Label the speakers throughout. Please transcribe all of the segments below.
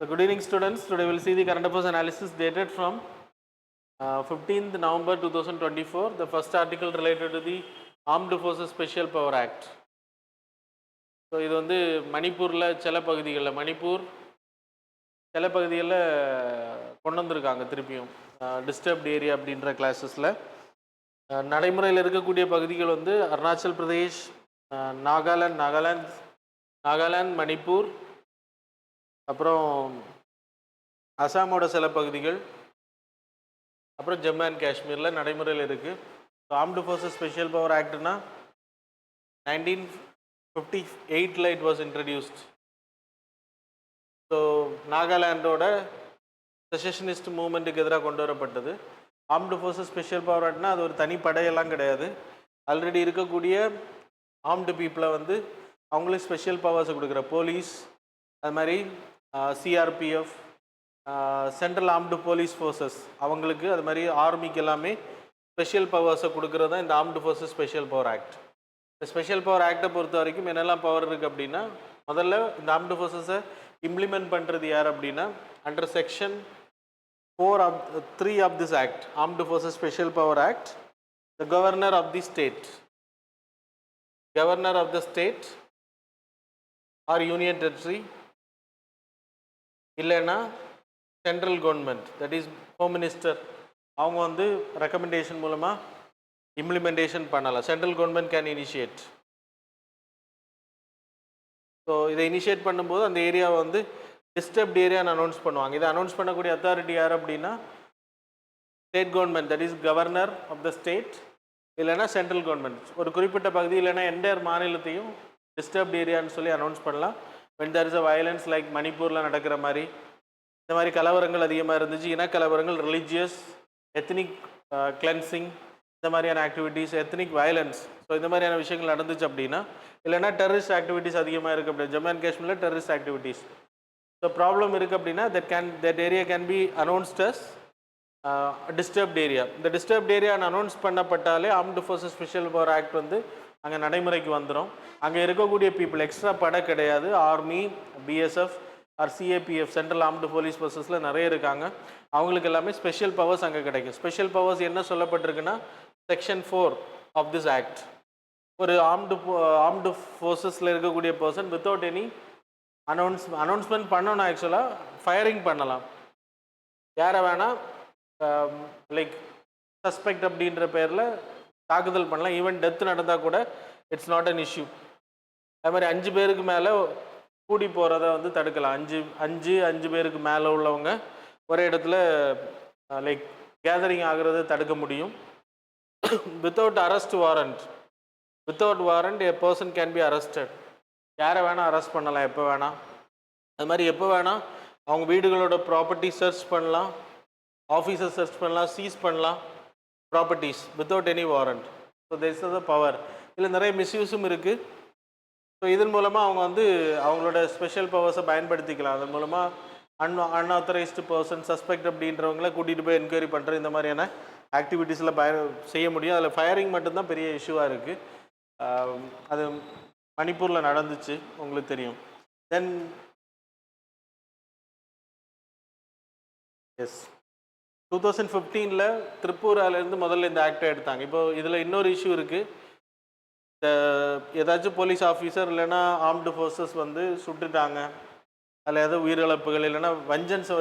Speaker 1: So good evening students. Today we will see the current affairs analysis dated from 15th November 2024. The first article related to the Armed Forces Special Power Act. So இது வந்து மணிப்பூரில் சில பகுதிகளில் சில பகுதிகளில் கொண்டு வந்திருக்காங்க திருப்பியும் டிஸ்டர்ப்ட் ஏரியா அப்படின்ற கிளாஸஸில். நடைமுறையில் இருக்கக்கூடிய பகுதிகள் வந்து அருணாச்சல் பிரதேஷ், நாகாலாந்து, மணிப்பூர், அப்புறம் அசாமோட சில பகுதிகள், அப்புறம் ஜம்மு அண்ட் காஷ்மீரில் நடைமுறையில் இருக்குது. ஆர்ம்டு ஃபோர்ஸஸ் ஸ்பெஷல் பவர் ஆக்ட்னா 1958 இட் வாஸ் இன்ட்ரடியூஸ்ட். ஸோ நாகாலாண்டோட செஷனிஸ்ட் மூவ்மெண்ட்டுக்கு எதிராக கொண்டு வரப்பட்டது. ஆர்ம்டு ஃபோர்ஸஸ் ஸ்பெஷல் பவர் ஆக்ட்னா அது ஒரு தனி படையெல்லாம் கிடையாது. ஆல்ரெடி இருக்கக்கூடிய ஆர்ம்டு பீப்புளை வந்து அவங்களுக்கு ஸ்பெஷல் பவர்ஸை கொடுக்குற போலீஸ், அது மாதிரி CRPF, central armed police forces அவங்களுக்கு, அது மாதிரி ஆர்மிக்கு எல்லாமே ஸ்பெஷல் பவர்ஸை கொடுக்குறது தான் இந்த armed forces special power act. இந்த ஸ்பெஷல் பவர் ஆக்டை பொறுத்த வரைக்கும் என்னெல்லாம் பவர் இருக்குது அப்படின்னா, முதல்ல இந்த ஆர்ம்டு ஃபோர்ஸஸை இம்ப்ளிமெண்ட் பண்ணுறது யார் அப்படின்னா, under section 3 of this act, Armed Forces Special Power Act, the governor of the state or union territory, இல்லைன்னா central government, that is home minister, அவங்க வந்து ரெக்கமெண்டேஷன் மூலமாக இம்ப்ளிமெண்டேஷன் பண்ணலாம். Central government can initiate. So இதை initiate பண்ணும்போது அந்த ஏரியாவை வந்து டிஸ்டர்ப்ட் ஏரியான்னு அனௌன்ஸ் பண்ணுவாங்க. இதை அனௌன்ஸ் பண்ணக்கூடிய அத்தாரிட்டி யார் அப்படின்னா state government, that is governor of the state, இல்லைனா சென்ட்ரல் கவர்மெண்ட். ஒரு குறிப்பிட்ட பகுதி இல்லைனா என்டையர் மாநிலத்தையும் டிஸ்டர்ப்ட் ஏரியான்னு சொல்லி அனௌன்ஸ் பண்ணலாம். when there is a violence like மணிப்பூரில் நடக்கிற மாதிரி, இந்த மாதிரி கலவரங்கள் அதிகமாக இருந்துச்சு, இனக்கலவரங்கள், ரிலீஜியஸ் எத்னிக் கிளென்சிங், இந்த மாதிரியான ஆக்டிவிட்டீஸ், எத்னிக் வயலன்ஸ், ஸோ இந்த மாதிரியான விஷயங்கள் நடந்துச்சு அப்படின்னா, இல்லைனா டெரரிஸ்ட் ஆக்டிவிட்டீஸ் அதிகமாக இருக்குது அப்படின்னா, ஜம்மு அண்ட் காஷ்மீரில் டெரரிஸ்ட் ஆக்டிவிட்டீஸ், ஸோ ப்ராப்ளம் இருக்குது அப்படின்னா that area can be announced as disturbed area. இந்த டிஸ்டர்ப்ட் ஏரியான்னு அனௌன்ஸ் பண்ணப்பட்டாலே armed forces special power act வந்து அங்கே நடைமுறைக்கு வந்துடும். அங்கே இருக்கக்கூடிய பீப்புள் எக்ஸ்ட்ரா படை கிடையாது. Army, BSF or CAPF, central armed police ஃபோர்ஸஸில் நிறைய இருக்காங்க. அவங்களுக்கு எல்லாமே ஸ்பெஷல் பவர்ஸ் அங்கே கிடைக்கும். ஸ்பெஷல் பவர்ஸ் என்ன சொல்லப்பட்டிருக்குன்னா, செக்ஷன் 4 ஆஃப் திஸ் ஆக்ட், ஒரு ஆர்ம்டு ஃபோர்ஸஸில் இருக்கக்கூடிய பர்சன் வித்தவுட் எனி அனௌன்ஸ்மெண்ட் பண்ணணும். ஆக்சுவலாக ஃபயரிங் பண்ணலாம், யாரை வேணால், லைக் சஸ்பெக்ட் அப்படின்ற பேரில் தாக்குதல் பண்ணலாம். ஈவன் டெத்து நடந்தால் கூட இட்ஸ் நாட் அன் இஷ்யூ. அது மாதிரி 5 பேருக்கு மேலே கூடி போகிறத வந்து தடுக்கலாம். அஞ்சு பேருக்கு மேலே உள்ளவங்க ஒரே இடத்துல லைக் கேதரிங் ஆகிறத தடுக்க முடியும். Without warrant a person can be arrested. யாரை வேணால் அரெஸ்ட் பண்ணலாம், எப்போ வேணால். அது மாதிரி எப்போ வேணால் அவங்க வீடுகளோட ப்ராப்பர்ட்டி சர்ச் பண்ணலாம், ஆஃபீஸை சர்ச் பண்ணலாம், சீஸ் பண்ணலாம் properties without any warrant. So this is the power. இதில் நிறைய மிஸ்யூஸும் இருக்குது. ஸோ இதன் மூலமாக அவங்க வந்து அவங்களோட ஸ்பெஷல் பவர்ஸை பயன்படுத்திக்கலாம். அதன் மூலமாக அன்ஆத்தரைஸ்டு பர்சன், சஸ்பெக்ட் அப்படின்றவங்கள கூட்டிகிட்டு போய் என்கொயரி பண்ணுற இந்த மாதிரியான ஆக்டிவிட்டீஸில் செய்ய முடியும். அதில் ஃபயரிங் மட்டும்தான் பெரிய இஷ்யூவாக இருக்குது. அது மணிப்பூரில் நடந்துச்சு, உங்களுக்கு தெரியும். தென் எஸ் 2015 திரிபுராலேருந்து முதல்ல இந்த ஆக்டை எடுத்தாங்க. இப்போது இதில் இன்னொரு இஷ்யூ இருக்குது. ஏதாச்சும் போலீஸ் ஆஃபீஸர் இல்லைன்னா ஆர்ம்டு ஃபோர்ஸஸ் வந்து சுட்டுட்டாங்க, அதில் ஏதோ உயிரிழப்புகள் இல்லைன்னா வெஞ்சன்ஸை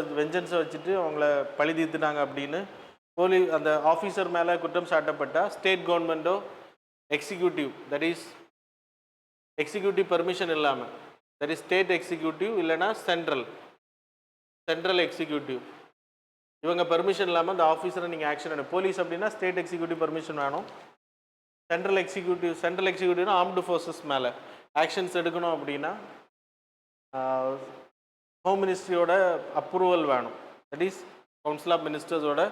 Speaker 1: வச்சுட்டு அவங்கள பழி தீர்த்துட்டாங்க அப்படின்னு அந்த ஆஃபீஸர் மேலே குற்றம் சாட்டப்பட்டால் ஸ்டேட் கவர்மெண்ட்டோ executive, that is executive permission இல்லாமல், தட் இஸ் ஸ்டேட் எக்ஸிக்யூட்டிவ் இல்லைன்னா சென்ட்ரல் எக்ஸிக்யூட்டிவ், இவங்க பர்மிஷன் இல்லாமல் அந்த ஆஃபீஸரை நீங்கள் ஆக்ஷன் எடுக்கணும். போலீஸ் அப்படின்னா ஸ்டேட் எக்ஸிக்யூட்டிவ் பர்மிஷன் வேணும். சென்ட்ரல் எக்ஸிக்யூட்டிவ்னா ஆர்ம்டு ஃபோர்ஸஸ் மேலே ஆக்ஷன்ஸ் எடுக்கணும் அப்படின்னா ஹோம் மினிஸ்ட்ரியோட அப்ரூவல் வேணும். தட் இஸ் கவுன்சில் ஆஃப் மினிஸ்டர்ஸோட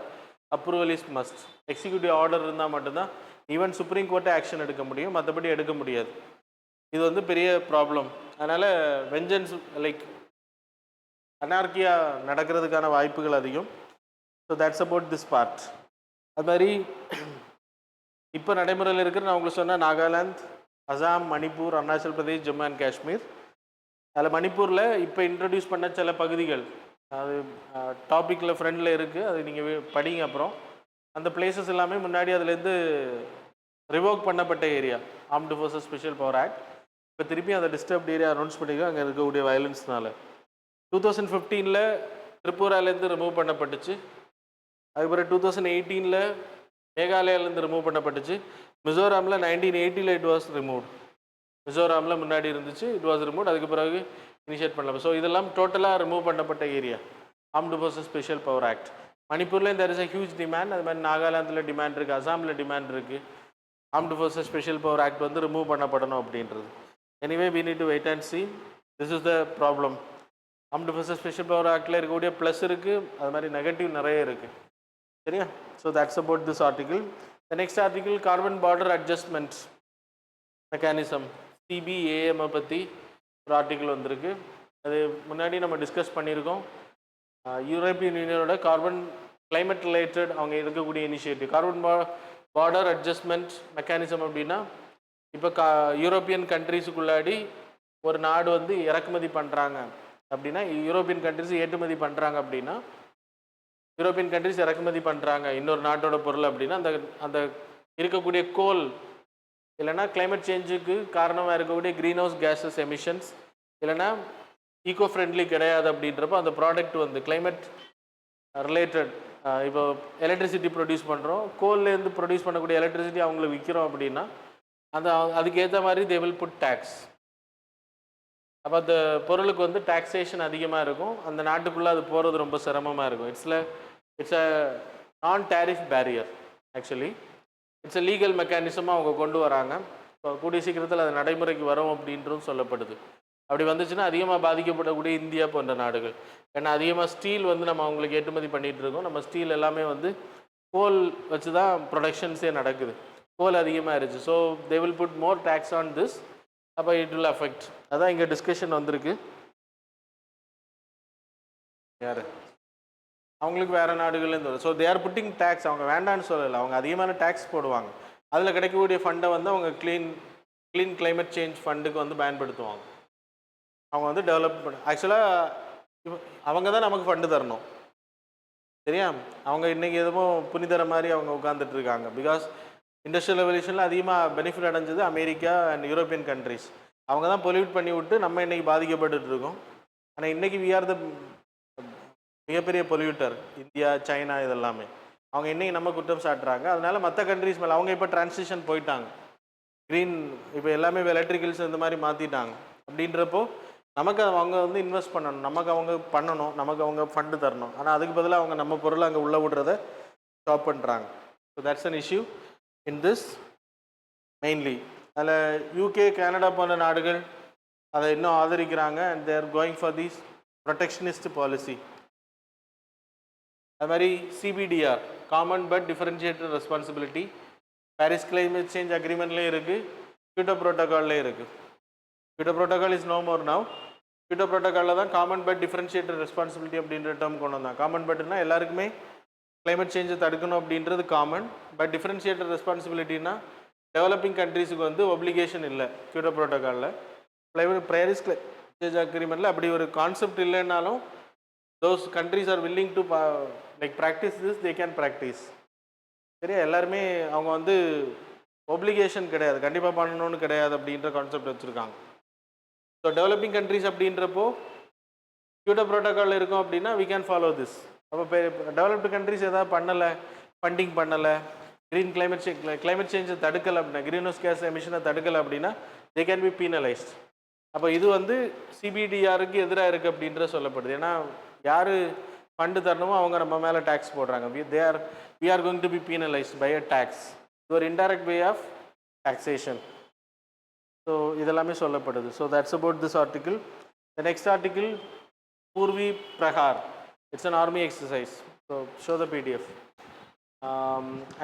Speaker 1: approval is must. Executive order இருந்தால் மட்டும்தான் ஈவன் சுப்ரீம் கோர்ட்டே ஆக்ஷன் எடுக்க முடியும், மற்றபடி எடுக்க முடியாது. இது வந்து பெரிய ப்ராப்ளம். அதனால் வெஞ்சன்ஸ் லைக் அனார்கியாக நடக்கிறதுக்கான வாய்ப்புகள் அதிகம். So that's about this part. அது மாதிரி இப்போ நடைமுறையில் இருக்கிற நான் உங்களுக்கு சொன்ன நாகாலாந்து, அசாம், மணிப்பூர், அருணாச்சல் பிரதேஷ், ஜம்மு அண்ட் காஷ்மீர், அதில் மணிப்பூரில் இப்போ இன்ட்ரடியூஸ் பண்ண சில பகுதிகள் அது டாப்பிக்கில் ஃப்ரெண்டில் இருக்குது, அது நீங்கள் படிங்க. அப்புறம் அந்த பிளேசஸ் எல்லாமே முன்னாடி அதுலேருந்து ரிவோக் பண்ணப்பட்ட area, armed forces special power act. இப்போ திருப்பி அந்த டிஸ்டர்ப்ட் ஏரியா அனௌன்ஸ் பண்ணிக்க அங்கே இருக்கக்கூடிய வயலன்ஸ்னால 2015 திரிபுராலேருந்து ரிமூவ் பண்ணப்பட்டுச்சு. அதுக்கப்புறம் 2018 மேகாலயாலேருந்து ரிமூவ் பண்ணப்பட்டுச்சு. மிசோராமில் 1980 இட் வாஸ் ரிமூவ். மிசோராமில் முன்னாடி இருந்துச்சு, இட் வாஸ் ரிமூவ். அதுக்கு பிறகு இனிஷியேட் பண்ணலாம். ஸோ இதெல்லாம் டோட்டலாக ரிமூவ் பண்ணப்பட்ட area, armed forces special power act. மணிப்பூரில் there is a huge demand. அது மாதிரி நாகாலாந்தில் டிமாண்ட் இருக்குது, அசாமில் டிமாண்ட் இருக்குது. Armed forces special power act வந்து ரிமூவ் பண்ணப்படணும் அப்படின்றது. Anyway we need to wait and see. This is the problem. Armed forces special power ஆக்டில் இருக்கக்கூடிய ப்ளஸ் இருக்குது, அது மாதிரி நெகட்டிவ் நிறைய இருக்குது. சரியா? So that's about this article. The next article carbon border adjustment mechanism, சிபிஏஎம்ஐ பற்றி ஒரு ஆர்டிகிள் வந்திருக்கு. அது முன்னாடி நம்ம டிஸ்கஸ் பண்ணியிருக்கோம். யூரோப்பியன் யூனியனோட கார்பன் கிளைமேட் ரிலேட்டட் அவங்க இருக்கக்கூடிய initiative carbon border adjustment mechanism. அப்படின்னா இப்போ யூரோப்பியன் கண்ட்ரீஸுக்குள்ளாடி ஒரு நாடு வந்து இறக்குமதி பண்ணுறாங்க அப்படின்னா, யூரோப்பியன் கண்ட்ரிஸ் ஏற்றுமதி பண்ணுறாங்க அப்படின்னா, யூரோப்பியன் கண்ட்ரிஸ் இறக்குமதி பண்ணுறாங்க இன்னொரு நாட்டோட பொருள் அப்படின்னா, அந்த அந்த இருக்கக்கூடிய கோல் இல்லைனா கிளைமேட் சேஞ்சுக்கு காரணமாக இருக்கக்கூடிய க்ரீன் ஹவுஸ் கேஸஸ் எமிஷன்ஸ் இல்லைனா ஈகோ ஃப்ரெண்ட்லி கிடையாது அப்படின்றப்போ அந்த ப்ராடக்ட் வந்து கிளைமேட் ரிலேட்டட். இப்போ எலக்ட்ரிசிட்டி ப்ரொடியூஸ் பண்ணுறோம், கோல்லேருந்து ப்ரொடியூஸ் பண்ணக்கூடிய எலக்ட்ரிசிட்டி அவங்களுக்கு விற்கிறோம் அப்படின்னா அந்த அதுக்கு ஏற்ற மாதிரி தே வில் புட் டேக்ஸ். அப்போ அந்த பொருளுக்கு வந்து டாக்ஸேஷன் அதிகமாக இருக்கும், அந்த நாட்டுக்குள்ளே அது போகிறது ரொம்ப சிரமமாக இருக்கும். It's a non tariff barrier. Actually it's a legal மெக்கானிசமாக அவங்க கொண்டு வராங்க. இப்போ கூடிய சீக்கிரத்தில் அது நடைமுறைக்கு வரும் அப்படின்றும் சொல்லப்படுது. அப்படி வந்துச்சுன்னா அதிகமாக பாதிக்கப்படக்கூடிய இந்தியா போன்ற நாடுகள். ஏன்னா அதிகமாக ஸ்டீல் வந்து நம்ம அவங்களுக்கு ஏற்றுமதி பண்ணிகிட்டு இருக்கோம். நம்ம ஸ்டீல் எல்லாமே வந்து கோல் வச்சு தான் ப்ரொடக்ஷன்ஸே நடக்குது. கோல் அதிகமாக இருந்துச்சு. So they will put more tax on this. அப்போ இட் வில் அஃபெக்ட். அதான் இங்கே டிஸ்கஷன் வந்திருக்கு. யார் அவங்களுக்கு வேறு நாடுகள்லேருந்து வரும். So they are putting tax. அவங்க வேண்டான்னு சொல்லலை, அவங்க அதிகமான டேக்ஸ் போடுவாங்க. அதில் கிடைக்கக்கூடிய ஃபண்டை வந்து அவங்க க்ளீன் கிளைமேட் சேஞ்ச் ஃபண்டுக்கு வந்து பயன்படுத்துவாங்க. அவங்க வந்து டெவலப் பண்ண ஆக்சுவலாக அவங்க தான் நமக்கு ஃபண்டு தரணும். சரியா? அவங்க இன்றைக்கி எதுவும் புனிதர மாதிரி அவங்க உட்காந்துட்டு இருக்காங்க. பிகாஸ் இண்டஸ்ட்ரியல் ரெவல்யூஷனில் அதிகமாக பெனிஃபிட் அடைஞ்சது அமெரிக்கா அண்ட் யூரோப்பியன் கண்ட்ரிஸ். அவங்க தான் பொல்யூட் பண்ணி விட்டு நம்ம இன்றைக்கி பாதிக்கப்பட்டு இருக்கோம். ஆனால் இன்றைக்கி வி ஆர் த மிகப்பெரிய பொல்யூட்டர், இந்தியா சைனா இதெல்லாமே. அவங்க இன்றைக்கி நம்ம குற்றம் சாட்டுறாங்க. அதனால் மற்ற கண்ட்ரிஸ் மேலே அவங்க இப்போ டிரான்சிஷன் போயிட்டாங்க, க்ரீன் இப்போ எல்லாமே எலக்ட்ரிக்கல்ஸ் இந்த மாதிரி மாற்றிட்டாங்க. அப்படின்றப்போ நமக்கு அவங்க வந்து இன்வெஸ்ட் பண்ணணும், நமக்கு அவங்க பண்ணணும், நமக்கு அவங்க ஃபண்டு தரணும். ஆனால் அதுக்கு பதிலாக அவங்க நம்ம பொருளை அங்கே உள்ளே விடுறத ஸ்டாப் பண்ணுறாங்க. So that's an issue in this mainly. அதில் யூகே கனடா போன்ற நாடுகள் அதை இன்னும் ஆதரிக்கிறாங்க. And they're going for these protectionist policy. அது மாதிரி CBDR, common but differentiated responsibility, Paris climate change அக்ரிமெண்ட்லேயும் இருக்குது, கியோட்டோ ப்ரோட்டோகால்லேயும் இருக்குது. Kyoto protocol is no more now. Kyoto ப்ரோட்டோகாலில் தான் காமன் பட் டிஃபரன்ஷியேட்டட் ரெஸ்பான்சிபிலிட்டி அப்படின்ற டேர்ம் கொண்டு வந்தாங்க. காமன் பட்னா எல்லாருக்குமே கிளைமேட் சேஞ்சை தடுக்கணும் அப்படின்றது காமன். பட் டிஃபரன்ஷியேட்டட் ரெஸ்பான்சிபிலிட்டினா டெவலப்பிங் கண்ட்ரீஸுக்கு வந்து ஒப்ளிகேஷன் இல்லை. கியோட்டோ ப்ரோட்டோகாலில் பாரிஸ் சேஞ்ச் அக்ரிமெண்ட்டில் அப்படி ஒரு கான்செப்ட் இல்லைன்னாலும் those countries are willing to like practice this, they can practice. சரியா? எல்லாருமே அவங்க வந்து ஒப்ளிகேஷன் கிடையாது, கண்டிப்பாக பண்ணணும்னு கிடையாது அப்படின்ற கான்செப்ட் வச்சுருக்காங்க. ஸோ டெவலப்பிங் கண்ட்ரிஸ் அப்படின்றப்போ கியோட்டோ ப்ரோட்டோகால் இருக்கும் அப்படின்னா வி கேன் ஃபாலோ திஸ். அப்போ டெவலப்டு கண்ட்ரிஸ் எதாவது பண்ணலை, ஃபண்டிங் பண்ணலை, கிளைமேட் சேஞ்சை தடுக்கலை அப்படின்னா, க்ரீன் ஹவுஸ் கேஸ் எமிஷனை தடுக்கலை அப்படின்னா தே கேன் பி பீனலைஸ்ட். அப்போ இது வந்து சிபிடிஆருக்கு எதிராக இருக்குது அப்படின்ற சொல்லப்படுது. ஏன்னா யார் ஃபண்டு தரணுமோ அவங்க நம்ம மேலே டேக்ஸ் போடுறாங்க. we are going to be penalized by a tax. இது ஒரு indirect way of taxation. So இதெல்லாமே சொல்லப்படுது. So that's about this article. The next article Purvi Prahar. It's an army exercise. So show the PDF.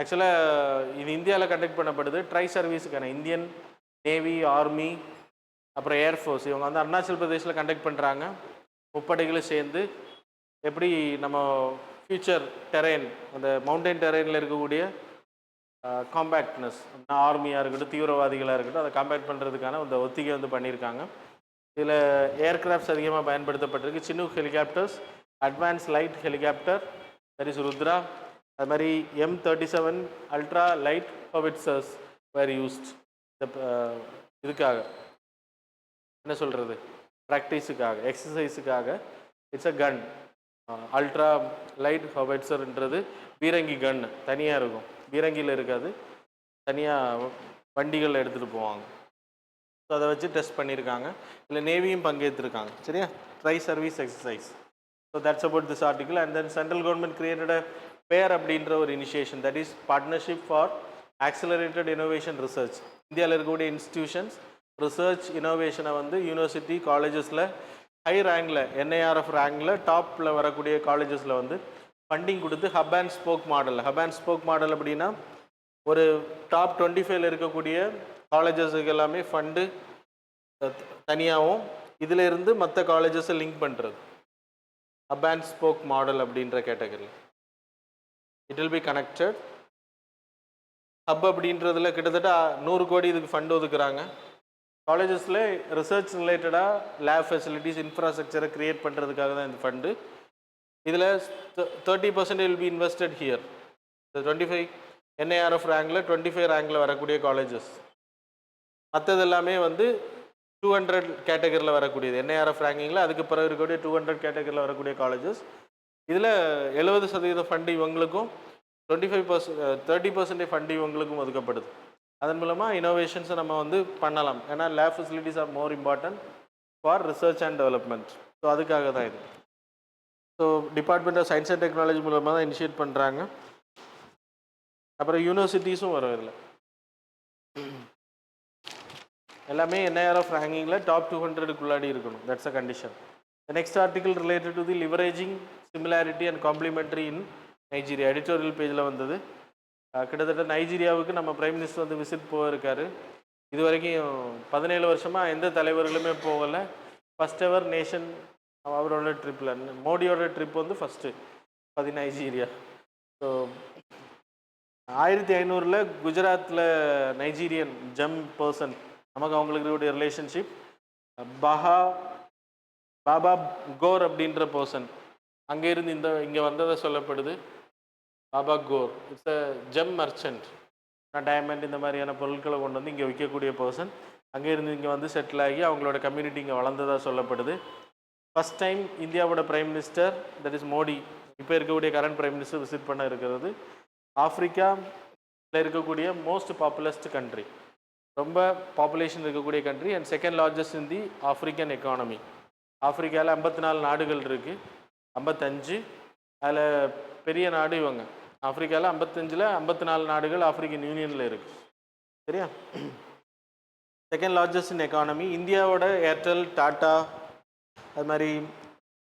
Speaker 1: ஆக்சுவலாக இது இந்தியாவில் conduct பண்ணப்படுது. Tri சர்வீஸுக்கான Indian navy, army, அப்புறம் ஏர்ஃபோர்ஸ் இவங்க வந்து அருணாச்சல் பிரதேஷில் கண்டக்ட் பண்ணுறாங்க. முப்படைகளும் சேர்ந்து எப்படி நம்ம ஃபியூச்சர் டெரெயின், அந்த மவுண்டைன் டெரெயினில் இருக்கக்கூடிய காம்பேக்ட்னஸ், ஆர்மியாக இருக்கட்டும், தீவிரவாதிகளாக இருக்கட்டும், அதை காம்பேக்ட் பண்ணுறதுக்கான அந்த ஒத்திகை வந்து பண்ணியிருக்காங்க. இதில் ஏர்கிராஃப்ட்ஸ் அதிகமாக பயன்படுத்தப்பட்டிருக்கு. Chinook helicopters, advance light helicopter, that is Rudra. அது மாதிரி M37 ultra light howitzers were used. இதுக்காக என்ன சொல்கிறது, ப்ராக்டிஸுக்காக, எக்ஸசைஸுக்காக. It's a gun. Ultra light ஹோவிட்சர்ன்றது பீரங்கி கன் தனியாக இருக்கும், பீரங்கியில் இருக்காது, தனியாக வண்டிகளில் எடுத்துகிட்டு போவாங்க. ஸோ அதை வச்சு டெஸ்ட் பண்ணியிருக்காங்க. இல்லை நேவியும் பங்கேற்றிருக்காங்க. சரியா, try service exercise. So that's about this article. And then central government created பேர் அப்படின்ற ஒரு initiation, that is partnership for accelerated innovation research. இந்தியாவில் இருக்கக்கூடிய இன்ஸ்டிடியூஷன்ஸ் ரிசர்ச் இனோவேஷனை வந்து யூனிவர்சிட்டி காலேஜஸில் ஹை ரேங்கில், என்ஐஆர்எஃப் ரேங்கில் டாப்பில் வரக்கூடிய காலேஜஸில் வந்து ஃபண்டிங் கொடுத்து hub and spoke model. Hub and spoke model அப்படின்னா ஒரு டாப் 25 இருக்கக்கூடிய காலேஜஸுக்கு எல்லாமே ஃபண்டு தனியாகவும் இதில் இருந்து மற்ற காலேஜஸை லிங்க் பண்ணுறது ஹப் அண்ட் ஸ்போக் மாடல் அப்படின்ற category. It will be connected. Hub அப்படின்றதுல கிட்டத்தட்ட 100 கோடி இதுக்கு ஃபண்ட் ஒதுக்குறாங்க. காலேஜஸில் ரிசர்ச் ரிலேட்டடாக லேப் ஃபெசிலிட்டிஸ், இன்ஃப்ராஸ்ட்ரக்சரை க்ரியேட் பண்ணுறதுக்காக தான் இந்த ஃபண்டு. இதில் 30% will be invested here. 25 NIRF ரேங்கில் 25 ரேங்கில் வரக்கூடிய காலேஜஸ். மற்றது எல்லாமே வந்து 200 கேட்டகரியில் வரக்கூடியது. என்ஐஆர்எஃப் ரேங்கிங்கில் அதுக்கு பிறகு இருக்கக்கூடிய 200 கேட்டகரியில் வரக்கூடிய காலேஜஸ். இதில் 70% ஃபண்டு இவங்களுக்கும், 30% ஃபண்டு இவங்களுக்கும் ஒதுக்கப்படுது. அதன் மூலமாக இனோவேஷன்ஸை நம்ம வந்து பண்ணலாம். ஏன்னா lab facilities are more important for research and development. So அதுக்காக தான் இது. So department of science and technology மூலமாக தான் இனிஷியேட் பண்ணுறாங்க. அப்புறம் யூனிவர்சிட்டிஸும் வரும் இதில். எல்லாமே என்ஐஆர்எஃப் ரேங்கிங்கில் டாப் 200க்குள்ளாடி இருக்கணும். That's a condition. The next article related to the leveraging similarity and complementary in Nigeria. Editorial பேஜில் வந்தது. கிட்டத்தட்ட நைஜீரியாவுக்கு நம்ம பிரைம் மினிஸ்டர் வந்து விசிட் போயிருக்காரு. இது வரைக்கும் 17 வருஷமாக எந்த தலைவர்களுமே போகலை. ஃபஸ்ட் எவர் நேஷன் அவரோட ட்ரிப்பில், மோடியோட ட்ரிப் வந்து ஃபஸ்ட்டு நைஜீரியா. ஸோ 1500 குஜராத்தில் நைஜீரியன் ஜம் பர்சன், நமக்கு அவங்களுக்கு ரிலேஷன்ஷிப், பாபா கோர் அப்படின்ற பர்சன் அங்கேருந்து இங்கே வந்ததை சொல்லப்படுது. Baba core it's a GeM merchant. Diamond இந்த மாதிரியான பொருட்களை கொண்டு வந்து இங்கே விற்கக்கூடிய பர்சன். அங்கேருந்து இங்கே வந்து செட்டில் ஆகி அவங்களோட கம்யூனிட்டி இங்கே வளர்ந்ததாக சொல்லப்படுது. ஃபஸ்ட் டைம் இந்தியாவோட prime minister, that is Modi, இப்போ இருக்கக்கூடிய கரண்ட் பிரைம் மினிஸ்டர் விசிட் பண்ண இருக்கிறது. ஆஃப்ரிக்காவில் இருக்கக்கூடிய மோஸ்ட் பாப்புலஸ்ட் கண்ட்ரி, ரொம்ப பாப்புலேஷன் இருக்கக்கூடிய country and second largest in the African economy. ஆஃப்ரிக்காவில் 54 நாடுகள் இருக்குது, 55. அதில் பெரிய நாடு இவங்க. ஆஃப்ரிக்காவில் 55ல் 54 நாடுகள் ஆஃப்ரிக்கன் யூனியனில் இருக்குது. சரியா, செகண்ட் லார்ஜஸ்ட் இன் எக்கானமி. இந்தியாவோட ஏர்டெல், டாட்டா, அது மாதிரி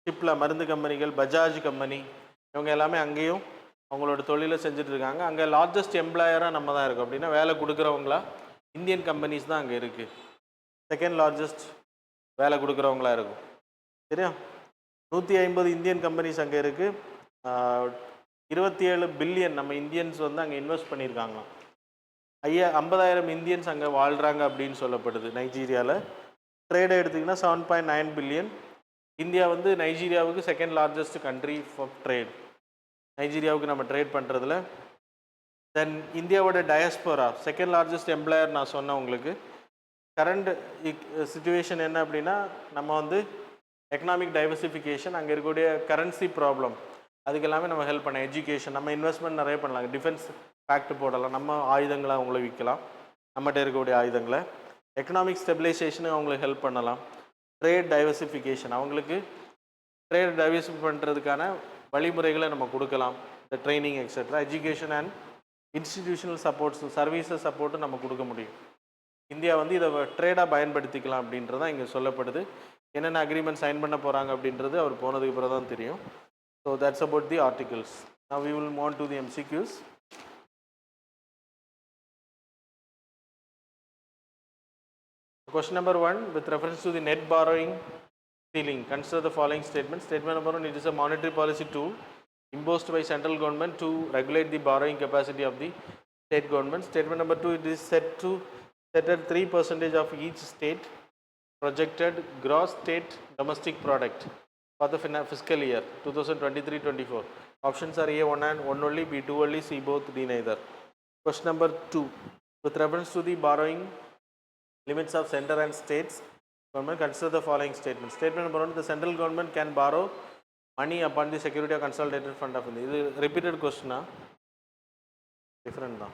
Speaker 1: ஷிப்பில் மருந்து கம்பெனிகள், பஜாஜ் கம்பெனி, இவங்க எல்லாமே அங்கேயும் அவங்களோட தொழிலை செஞ்சிட்ருக்காங்க. அங்கே லார்ஜஸ்ட் எம்ப்ளாயராக நம்ம தான் இருக்கோம். அப்படின்னா வேலை கொடுக்குறவங்களா இந்தியன் கம்பெனிஸ் தான் அங்கே இருக்குது. செகண்ட் லார்ஜஸ்ட் வேலை கொடுக்குறவங்களா இருக்கும். சரியா, 150 இந்தியன் கம்பெனிஸ் அங்கே இருக்குது. 27 பில்லியன் நம்ம இந்தியன்ஸ் வந்து அங்கே இன்வெஸ்ட் பண்ணியிருக்காங்களாம். 50,000 இந்தியன்ஸ் அங்கே வாழ்கிறாங்க அப்படின்னு சொல்லப்படுது நைஜீரியாவில். ட்ரேடை எடுத்திங்கன்னா 7.9 பில்லியன். இந்தியா வந்து நைஜீரியாவுக்கு second largest country for trade. நைஜீரியாவுக்கு நம்ம ட்ரேட் பண்ணுறதுல. தென் இந்தியாவோட டயஸ்போரா, செகண்ட் லார்ஜஸ்ட் எம்ப்ளாயர் நான் சொன்னேன் உங்களுக்கு. கரண்ட் சிச்சுவேஷன் என்ன அப்படின்னா, நம்ம வந்து எக்கனாமிக் டைவர்சிஃபிகேஷன், அங்கே இருக்கக்கூடிய கரன்சி ப்ராப்ளம், அதுக்கு எல்லாமே நம்ம ஹெல்ப் பண்ணலாம். எஜுகேஷன், நம்ம இன்வெஸ்ட்மெண்ட் நிறைய பண்ணலாம். டிஃபென்ஸ் ஃபேக்ட் போடலாம், நம்ம ஆயுதங்களை அவங்கள விற்கலாம், நம்மகிட்ட இருக்கக்கூடிய ஆயுதங்களை. எக்கனாமிக் ஸ்டெபிலைசேஷனு அவங்களுக்கு ஹெல்ப் பண்ணலாம். ட்ரேட் டைவர்சிஃபிகேஷன், அவங்களுக்கு ட்ரேட் டைவர்சிஃபை பண்ணுறதுக்கான வழிமுறைகளை நம்ம கொடுக்கலாம், இந்த training etcetera. Education and institutional supports, services சப்போர்ட்டும் நம்ம கொடுக்க முடியும். இந்தியா வந்து இதை ட்ரேடாக பயன்படுத்திக்கலாம் அப்படின்றதான் இங்கே சொல்லப்படுது. என்னென்ன அக்ரிமெண்ட் சைன் பண்ண போகிறாங்க அப்படின்றது அவர் போனதுக்கு பிறகு தான் தெரியும். So that's about the articles. Now we will move to the MCQs. Question number 1, with reference to the net borrowing ceiling, consider the following statements. Statement number 1, it is a monetary policy tool imposed by central government to regulate the borrowing capacity of the state government. Statement number 2, it is set at 3% of each state projected gross state domestic product for the fiscal year 2023-24? Options are A, 1 and 1 only, B, 2 only, C, both, D, neither. Question number 2. With reference to the borrowing limits of center and states government, consider the following statement. Statement number 1, the central government can borrow money upon the security of consolidated fund of India. This is repeated question. Different now.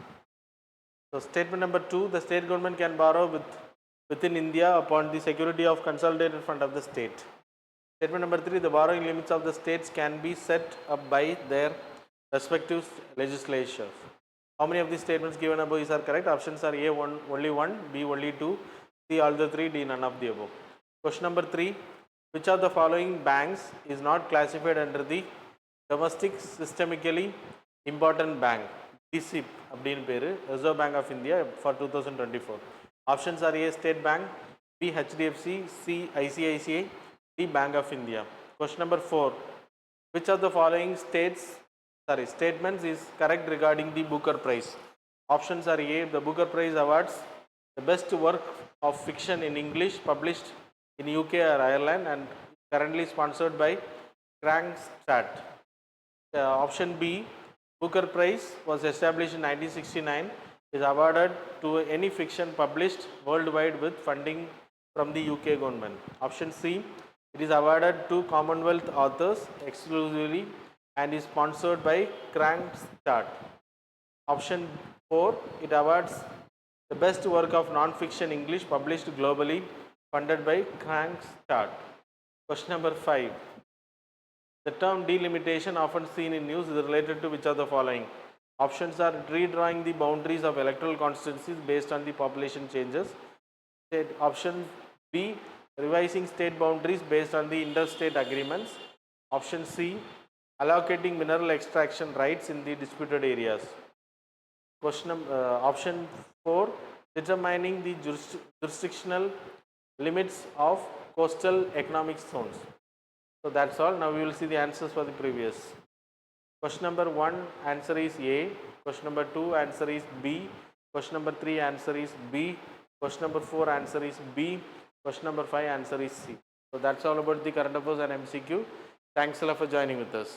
Speaker 1: So statement number 2, the state government can borrow within India upon the security of consolidated fund of the state. Statement number 3, the borrowing limits of the states can be set up by their respective legislatures. How many of these statements given above are correct? Options are A, only 1, B, only 2, C, all the 3, D, none of the above. Question number 3, which of the following banks is not classified under the domestic systemically important bank? DSIB அப்படின்னு பேரு, Reserve Bank of India for 2024. Options are A, State Bank, B, HDFC, C, ICICI, D, Bank of India. Question number 4, which of the following statements is correct regarding the Booker Prize? Options are A, the Booker Prize awards the best work of fiction in English published in UK or Ireland and currently sponsored by Crankstad. Option B, Booker Prize was established in 1969, is awarded to any fiction published worldwide with funding from the UK government. Option C, it is awarded to Commonwealth authors exclusively and is sponsored by Crankstad. Option 4, it awards the best work of non-fiction English published globally funded by Crankstad. Question number 5. The term delimitation often seen in news is related to which of the following? Options are redrawing the boundaries of electoral constituencies based on the population changes. Option B, revising state boundaries based on the interstate agreements. Option C, allocating mineral extraction rights in the disputed areas. Option 4, determining the jurisdictional limits of coastal economic zones. So that's all. Now we will see the answers for the previous. Question number 1, answer is A. Question number 2, answer is B. Question number 3, answer is B. Question number 4, answer is B. Question number 5, answer is C. So that's all about the current affairs and MCQ. Thanks a lot for joining with us.